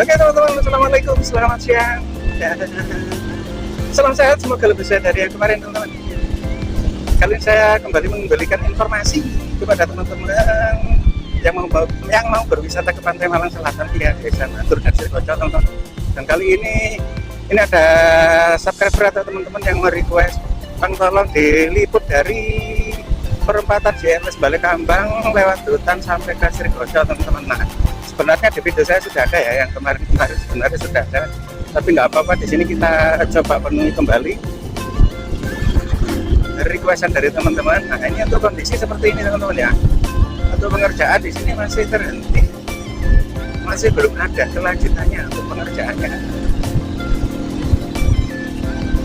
Oke teman-teman, assalamualaikum, selamat siang dan salam sehat, semoga lebih sehat dari yang kemarin teman-teman. Kali ini saya kembali memberikan informasi kepada teman-teman yang mau berwisata ke Pantai Malang Selatan via Desa Batur dan Srikoco teman-teman. Dan kali ini ada subscriber atau teman-teman yang merequest Bang tolong diliput dari perempatan JLS Balekambang lewat hutan sampai ke Srikoco teman-teman. Nah, sebenarnya di video saya sudah ada ya, yang kemarin sebenarnya sudah ada, tapi nggak apa-apa, di sini kita coba penuhi kembali requestan dari teman-teman. Nah, ini untuk kondisi seperti ini teman-teman ya. Untuk pengerjaan di sini masih terhenti, masih belum ada kelanjutannya untuk pengerjaannya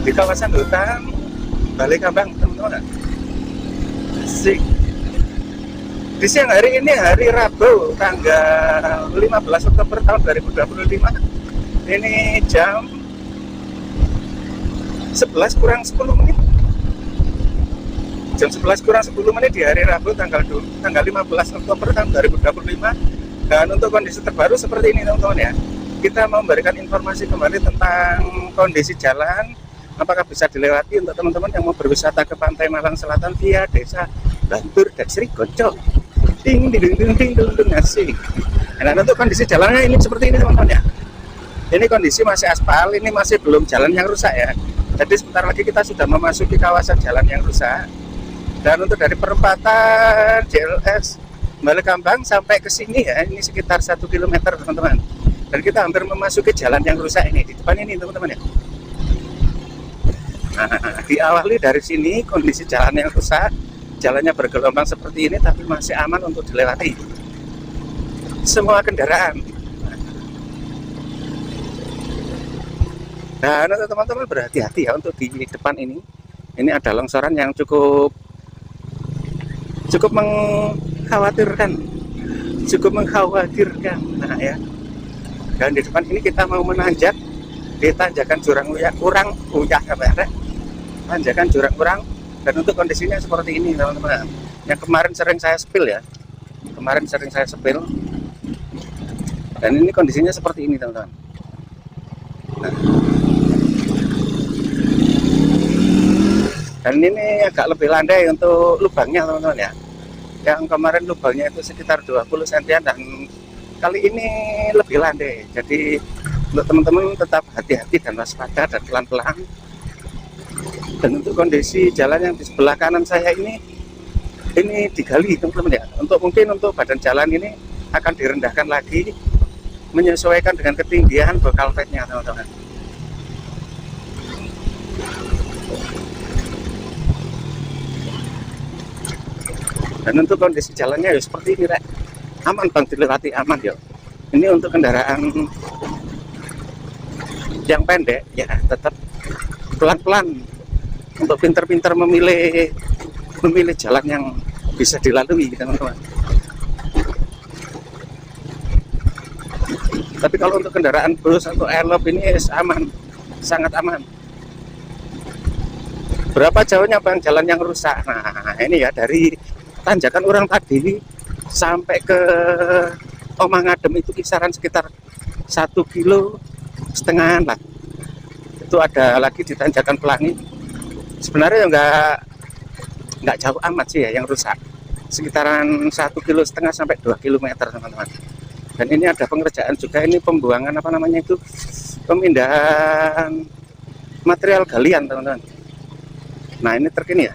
di kawasan hutan Balekambang teman-teman. Asik. Di siang hari ini, hari Rabu tanggal 15 Oktober tahun 2025, ini jam 11 kurang 10 menit. Jam 11 kurang 10 menit di hari Rabu tanggal 15 Oktober tahun 2025. Dan untuk kondisi terbaru seperti ini teman-teman ya, kita memberikan informasi kembali tentang kondisi jalan, apakah bisa dilewati untuk teman-teman yang mau berwisata ke Pantai Malang Selatan via Desa Batur dan Srikoco. Ding ding ding ding ding, asik. Nah, untuk kondisi jalannya ini seperti ini teman-teman ya. Ini kondisi masih aspal, ini masih belum jalan yang rusak ya. Jadi sebentar lagi kita sudah memasuki kawasan jalan yang rusak. Dan untuk dari perempatan JLS Balekambang sampai ke sini ya, ini sekitar 1 km teman-teman. Dan kita hampir memasuki jalan yang rusak ini di depan ini teman-teman ya. Nah, diawali dari sini kondisi jalan yang rusak, jalannya bergelombang seperti ini, tapi masih aman untuk dilewati semua kendaraan. Dan untuk teman-teman berhati-hati ya, untuk di depan ini ada longsoran yang cukup mengkhawatirkan, Nah ya, dan di depan ini kita mau menanjak di tanjakan Jurang Kurang, tanjakan Jurang Kurang. Dan untuk kondisinya seperti ini teman-teman, yang kemarin sering saya spill ya, dan ini kondisinya seperti ini teman-teman. Nah, dan ini agak lebih landai untuk lubangnya teman-teman ya, yang kemarin lubangnya itu sekitar 20 cm, dan kali ini lebih landai. Jadi untuk teman-teman tetap hati-hati dan waspada dan pelan-pelan. Dan untuk kondisi jalan yang di sebelah kanan saya ini digali teman-teman ya. Mungkin untuk badan jalan ini akan direndahkan lagi menyesuaikan dengan ketinggian bokalvetnya teman-teman. Dan untuk kondisi jalannya ya seperti ini Rek. Aman Bang, dilewati aman ya. Ini untuk kendaraan yang pendek ya tetap pelan-pelan, untuk pintar-pintar memilih jalan yang bisa dilalui teman-teman. Tapi kalau untuk kendaraan bus atau elop ini aman, sangat aman. Berapa jauhnya Bang jalan yang rusak? Nah ini ya, dari tanjakan Urang tadi sampai ke Omang Adem itu kisaran sekitar 1,5 kilo lah. Itu ada lagi di tanjakan Pelangi. Sebenarnya nggak jauh amat sih ya yang rusak, sekitaran 1,5 kilo sampai 2 km teman-teman. Dan ini ada pengerjaan juga, ini pembuangan pemindahan material galian teman-teman. Nah ini truk ini ya,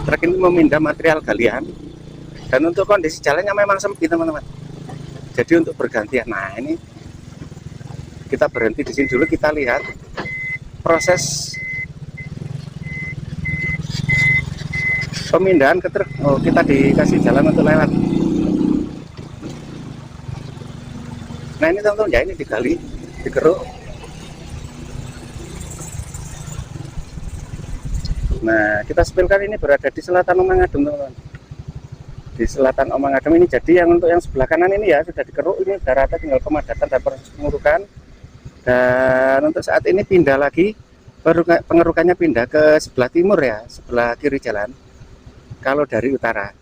truk ini memindah material galian. Dan untuk kondisi jalannya memang sempit teman-teman, jadi untuk bergantian. Nah ini kita berhenti di sini dulu, kita lihat proses pemindahan ke truk. Oh, kita dikasih jalan untuk lewat. Nah ini teman-teman ya, ini digali, dikeruk. Nah kita spilkan ini berada di selatan Omang Adem teman-teman, di selatan Omang Adem ini. Jadi yang untuk yang sebelah kanan ini ya sudah dikeruk, ini udah rata, tinggal pemadatan dan proses pengurukan. Dan untuk saat ini pindah lagi, pengerukannya pindah ke sebelah timur ya, sebelah kiri jalan kalau dari utara.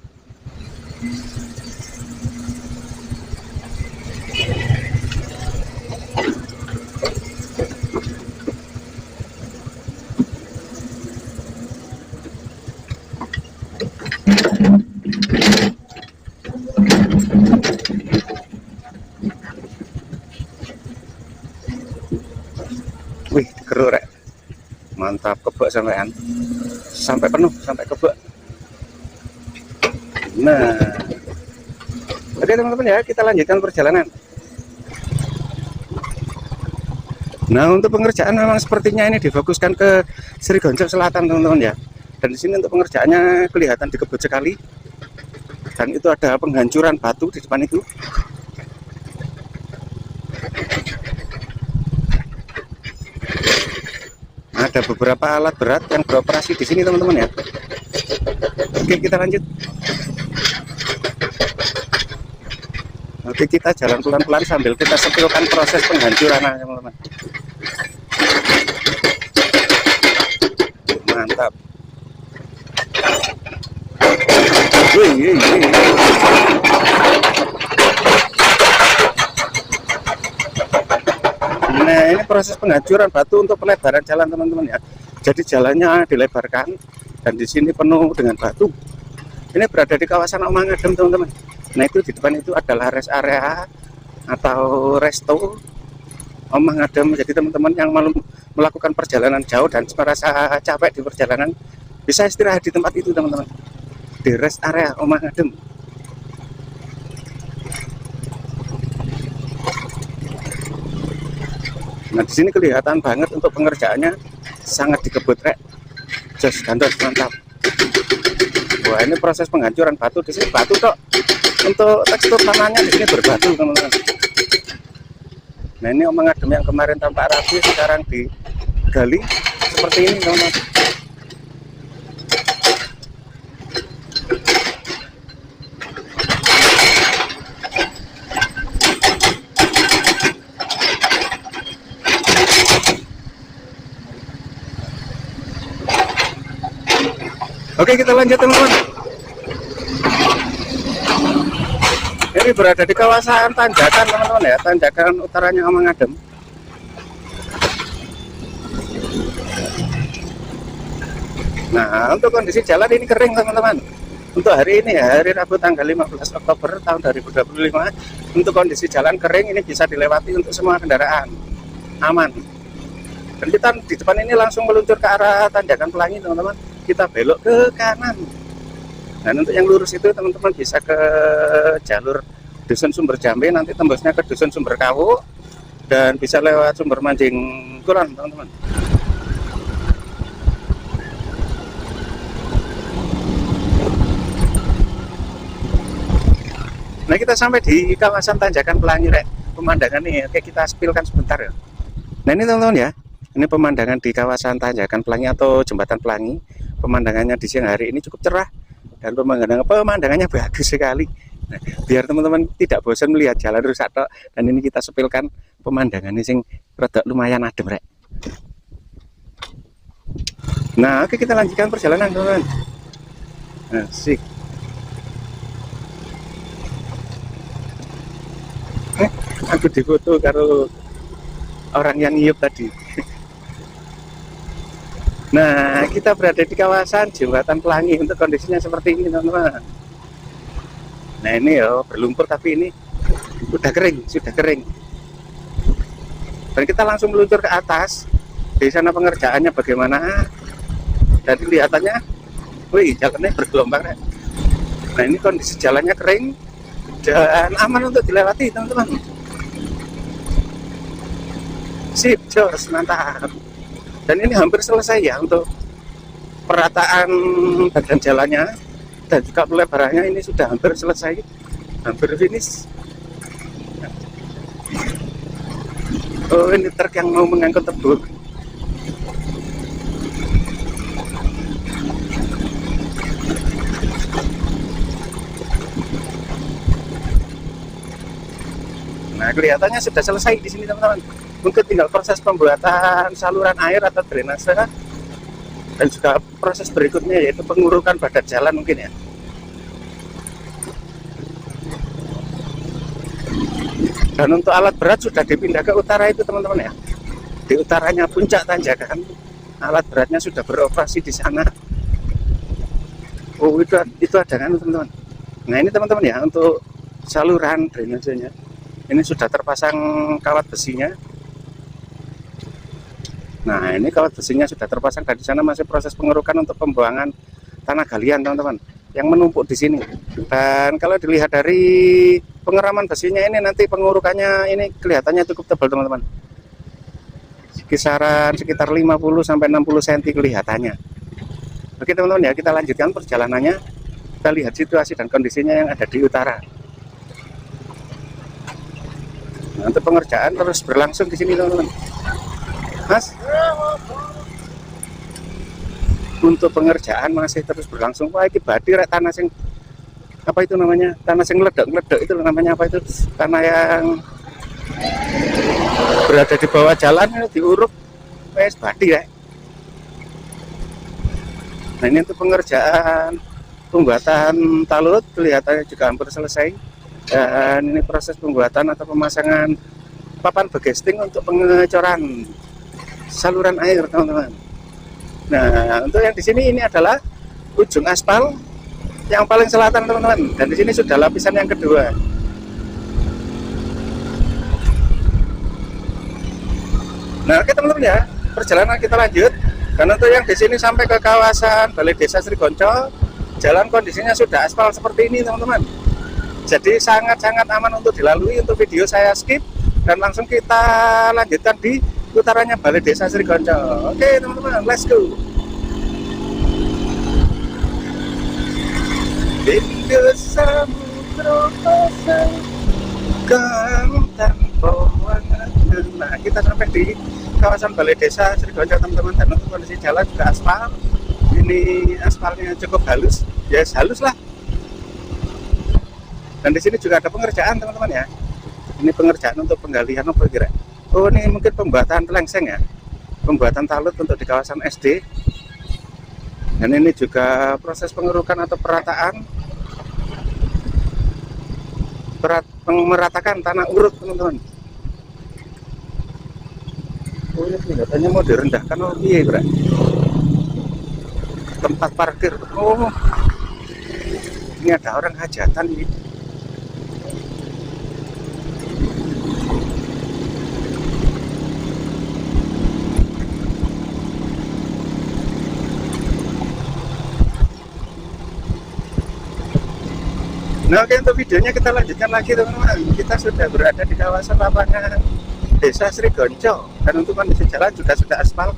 Wih, digeruk rek. Mantap, kebak sampean. Sampai penuh, sampai kebak. Nah, oke teman-teman ya, kita lanjutkan perjalanan. Nah, untuk pengerjaan memang sepertinya ini difokuskan ke Srigonco Selatan teman-teman ya. Dan di sini untuk pengerjaannya kelihatan dikebut sekali. Dan itu ada penghancuran batu di depan itu. Ada beberapa alat berat yang beroperasi di sini teman-teman ya. Oke, kita lanjut. Oke, kita jalan pelan-pelan sambil kita sepilkan proses penghancuran teman-teman. Mantap. Wih. Nah, ini proses penghancuran batu untuk pelebaran jalan teman-teman ya. Jadi jalannya dilebarkan dan di sini penuh dengan batu. Ini berada di kawasan Omang Adem teman-teman. Nah, itu di depan itu adalah rest area atau resto Omang Adem. Jadi teman-teman yang mau melakukan perjalanan jauh dan merasa capek di perjalanan bisa istirahat di tempat itu teman-teman, di rest area Omang Adem. Nah, di sini kelihatan banget untuk pengerjaannya sangat dikebut rek. Jos gandos, mantap. Wah, ini proses penghancuran batu di sini batu tok. Untuk tekstur tanahnya di sini berbatu teman-teman. Nah, ini Omang Adem yang kemarin tampak rapi sekarang digali seperti ini teman-teman. Oke, kita lanjut teman-teman. Ini berada di kawasan tanjakan teman-teman ya, tanjakan utaranya Omang Adem. Nah, untuk kondisi jalan ini kering teman-teman. Untuk hari ini ya, hari Rabu tanggal 15 Oktober tahun 2025, untuk kondisi jalan kering ini bisa dilewati untuk semua kendaraan, aman. Dan kita di depan ini langsung meluncur ke arah tanjakan Pelangi teman-teman. Kita belok ke kanan. Dan untuk yang lurus itu teman-teman bisa ke jalur Dusun Sumber Jambe, nanti tembusnya ke Dusun Sumber Kawu dan bisa lewat Sumber Manjing Kulon teman-teman. Nah, kita sampai di kawasan tanjakan Pelangi rek. Pemandangan nih, oke kita spilkan sebentar ya. Nah, ini teman-teman ya, ini pemandangan di kawasan tanjakan Pelangi atau Jembatan Pelangi. Pemandangannya di siang hari ini cukup cerah dan pemandangannya bagus sekali. Nah, biar teman-teman tidak bosan melihat jalan rusak tok, dan ini kita sepilkan pemandangannya sing rada lumayan adem rek. Nah, oke kita lanjutkan perjalanan teman-teman. Asik. Aku difoto karo orang yang ngiyup tadi. Nah, kita berada di kawasan Jembatan Pelangi. Untuk kondisinya seperti ini teman-teman. Nah, ini ya berlumpur tapi ini sudah kering. Dan kita langsung meluncur ke atas. Di sana pengerjaannya bagaimana? Dan kelihatannya, wih, jalannya bergelombang ya. Nah, ini kondisi jalannya kering dan aman untuk dilewati teman-teman. Sip, jos, mantap. Dan ini hampir selesai ya untuk perataan badan jalannya dan juga pelebarannya ini sudah hampir selesai, hampir finish. Oh, ini truk yang mau mengangkut tebu. Nah, kelihatannya sudah selesai di sini teman-teman. Mungkin tinggal proses pembuatan saluran air atau drainase dan juga proses berikutnya yaitu pengurukan badan jalan mungkin ya. Dan untuk alat berat sudah dipindah ke utara itu teman-teman ya. Di utaranya puncak tanjakan, alat beratnya sudah beroperasi di sana. Oh, itu ada kan teman-teman. Nah, ini teman-teman ya, untuk saluran drainasenya ini sudah terpasang kawat besinya. Nah, ini kalau besinya sudah terpasang dan di sana masih proses pengerukan untuk pembuangan tanah galian, teman-teman, yang menumpuk di sini. Dan kalau dilihat dari pengeraman besinya ini, nanti pengurukannya ini kelihatannya cukup tebal, teman-teman. Kisaran sekitar 50 sampai 60 cm kelihatannya. Oke, teman-teman ya, kita lanjutkan perjalanannya. Kita lihat situasi dan kondisinya yang ada di utara. Nah, untuk pengerjaan terus berlangsung di sini, teman-teman. Mas, untuk pengerjaan masih terus berlangsung. Wah, ini badi rek tanah sing apa itu namanya? Tanah sing ngledek-ngledek itu namanya apa itu? Tanah yang berada di bawah jalan diuruk wes badi ya. Nah, ini untuk pengerjaan pembuatan talut kelihatannya juga hampir selesai. Dan ini proses pembuatan atau pemasangan papan begesting untuk pengecoran saluran air, teman-teman. Nah, untuk yang di sini ini adalah ujung aspal yang paling selatan, teman-teman. Dan di sini sudah lapisan yang kedua. Nah, oke teman-teman ya, perjalanan kita lanjut. Dan untuk yang di sini sampai ke kawasan Balai Desa Srigonco, jalan kondisinya sudah aspal seperti ini, teman-teman. Jadi sangat-sangat aman untuk dilalui. Untuk video saya skip dan langsung kita lanjutkan di utaranya Balai Desa Srigonco. Oke teman-teman, let's go. Hingga samudra pasang tanpa warna. Nah, kita sampai di kawasan Balai Desa Srigonco, teman-teman. Dan untuk kondisi jalan juga aspal. Ini aspalnya cukup halus, ya yes, halus lah. Dan di sini juga ada pengerjaan, teman-teman ya. Ini pengerjaan untuk penggalian apa kira? Oh, ini mungkin pembuatan lengseng ya, pembuatan talut untuk di kawasan SD. Dan ini juga proses pengerukan atau perataan, meratakan tanah urut, teman-teman. Oh, ini kelihatannya mau direndahkan, oh iya kira. Tempat parkir. Oh, ini ada orang hajatan ini. Nah, oke, untuk videonya kita lanjutkan lagi, teman-teman. Kita sudah berada di kawasan lapangan Desa Srigonco. Dan untuk kondisi jalan juga sudah aspal.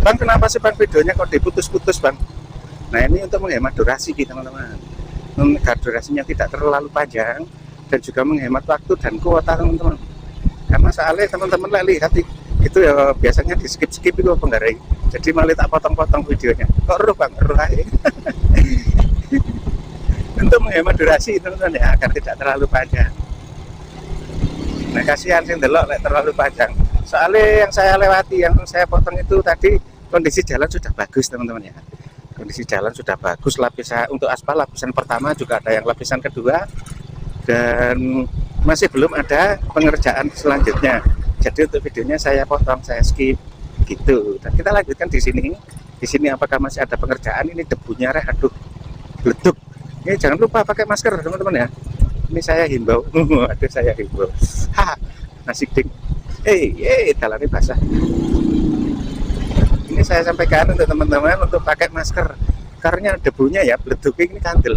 Bang, kenapa sih Bang videonya kok diputus-putus, Bang? Nah, ini untuk menghemat durasi, teman-teman. Agar durasinya tidak terlalu panjang dan juga menghemat waktu dan kuota, teman-teman. Karena soalnya teman-teman lihat itu ya biasanya di skip-skip itu penggarai. Jadi malah tak potong-potong videonya. Kok ruh, Bang? Ruh aja. Untuk menghemat durasi, teman-teman ya, agar tidak terlalu panjang. Nah, kasihan sih ndelok terlalu panjang. Soalnya yang saya lewati, yang saya potong itu tadi kondisi jalan sudah bagus, teman-teman ya. Kondisi jalan sudah bagus, lapisan untuk aspal lapisan pertama, juga ada yang lapisan kedua, dan masih belum ada pengerjaan selanjutnya. Jadi untuk videonya saya potong, saya skip gitu. Dan kita lanjutkan di sini. Di sini apakah masih ada pengerjaan? Ini debunya aduh, leduk. Ini jangan lupa pakai masker, teman-teman ya. Ini saya himbau. Aduh, saya himbau. Ha, nasi ding. Dalamnya basah. Ini saya sampaikan untuk teman-teman untuk pakai masker karena debunya ya leduk ini kandel.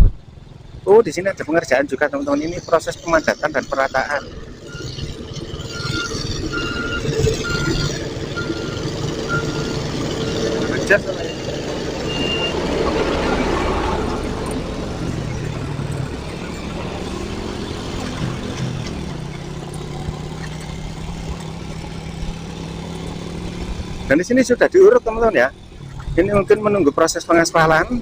Oh, di sini ada pengerjaan juga, teman-teman. Ini proses pemadatan dan perataan. Dan di sini sudah diuruk, teman-teman ya. Ini mungkin menunggu proses pengaspalan.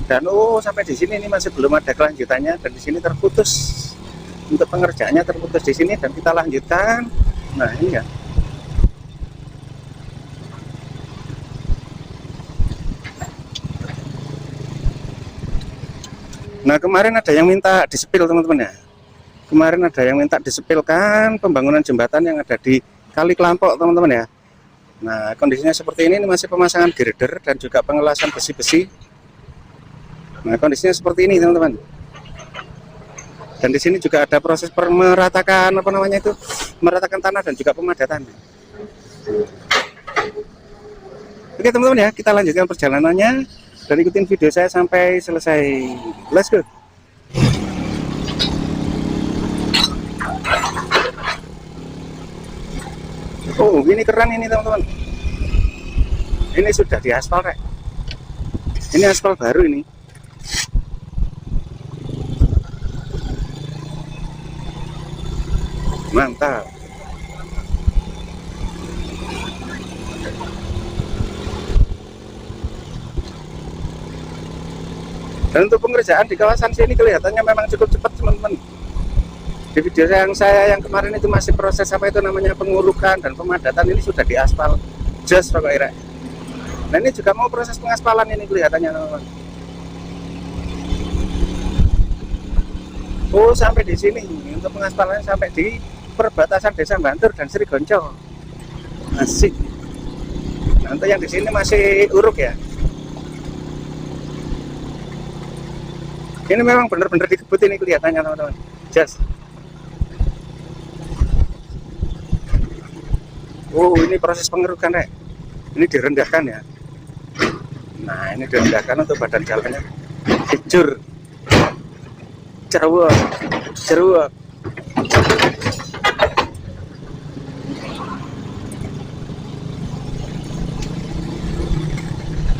Dan sampai di sini ini masih belum ada kelanjutannya, dan di sini terputus. Untuk pengerjaannya terputus di sini dan kita lanjutkan. Nah, ini ya. Nah, kemarin ada yang minta disepil, teman-teman ya. Kemarin ada yang minta disepilkan pembangunan jembatan yang ada di Kali Kelampok, teman-teman ya. Nah, kondisinya seperti ini masih pemasangan girder dan juga pengelasan besi-besi. Nah, kondisinya seperti ini, teman-teman. Dan di sini juga ada proses meratakan meratakan tanah dan juga pemadatan. Oke teman-teman ya, kita lanjutkan perjalanannya dan ikutin video saya sampai selesai. Let's go. Oh, ini keren ini teman-teman. Ini sudah diaspal, Rek. Ini aspal baru ini. Mantap. Dan untuk pengerjaan di kawasan sini kelihatannya memang cukup cepat teman-teman. Di video saya yang kemarin itu masih proses apa itu namanya pengurukan dan pemadatan, ini sudah diaspal just pokoknya. Nah ini juga mau proses pengaspalan ini kelihatannya teman-teman. Oh sampai di sini untuk pengaspalannya sampai di perbatasan Desa Bantur dan Sri Gonco. Asik. Nah, untuk yang di sini masih uruk ya. Ini memang benar-benar dikebut ini kelihatannya teman-teman. Just. Oh ini proses pengerukan Rek. Ini direndahkan ya. Nah ini direndahkan untuk badan jalannya. Hijur. Cerewet. Cerewet.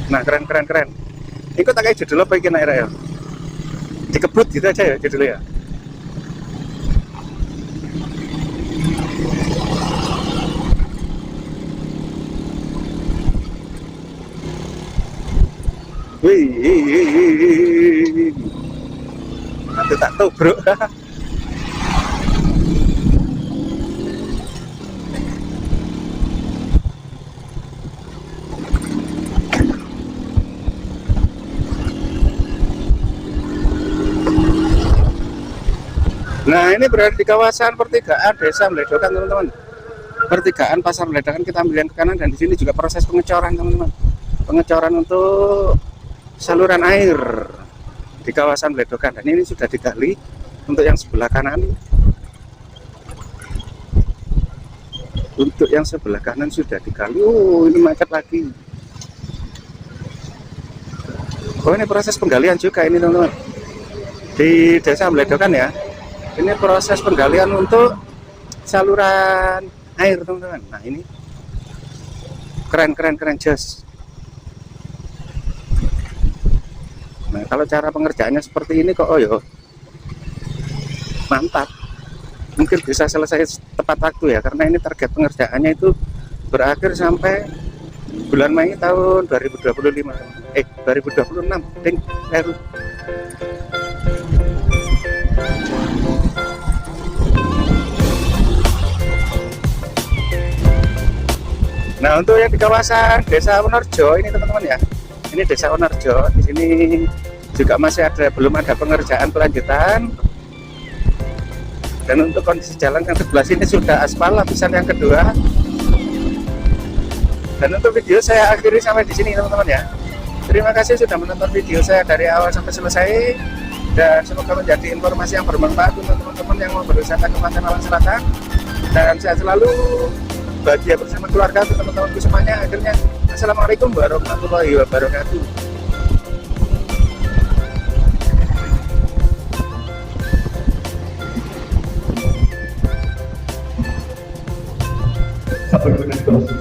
Nah keren. Ikut tak kayak judul apa ikan air ya? Dikebut gitu aja ya judulnya ya. Wih, nanti tak tahu bro. Nah ini berada di kawasan pertigaan Desa Meledokan teman-teman. Pertigaan Pasar Meledokan, kita ambil yang ke kanan dan di sini juga proses pengecoran teman-teman. Pengecoran untuk saluran air di kawasan Meledokan dan ini sudah digali untuk yang sebelah kanan. Untuk yang sebelah kanan sudah digali. Oh ini macet lagi. Oh ini proses penggalian juga ini teman-teman di Desa Meledokan ya. Ini proses penggalian untuk saluran air teman-teman. Nah ini keren just. Nah kalau cara pengerjaannya seperti ini kok, oh yo mantap, mungkin bisa selesai tepat waktu ya, karena ini target pengerjaannya itu berakhir sampai bulan Mei tahun 2025 2026 ding. Nah untuk yang di kawasan Desa Wonorejo ini teman-teman ya, ini Desa Wonorejo, di sini juga masih belum ada pengerjaan kelanjutan. Dan untuk kondisi jalan yang sebelah sini sudah aspal lapisan yang kedua. Dan untuk video saya akhiri sampai di sini teman-teman ya. Terima kasih sudah menonton video saya dari awal sampai selesai, dan semoga menjadi informasi yang bermanfaat untuk teman-teman yang mau berwisata ke Pantai Malang Selatan. Dan sehat selalu, bahagia bersama keluarga teman-temanku semuanya. Akhirnya assalamualaikum warahmatullahi wabarakatuh. Sampai jumpa di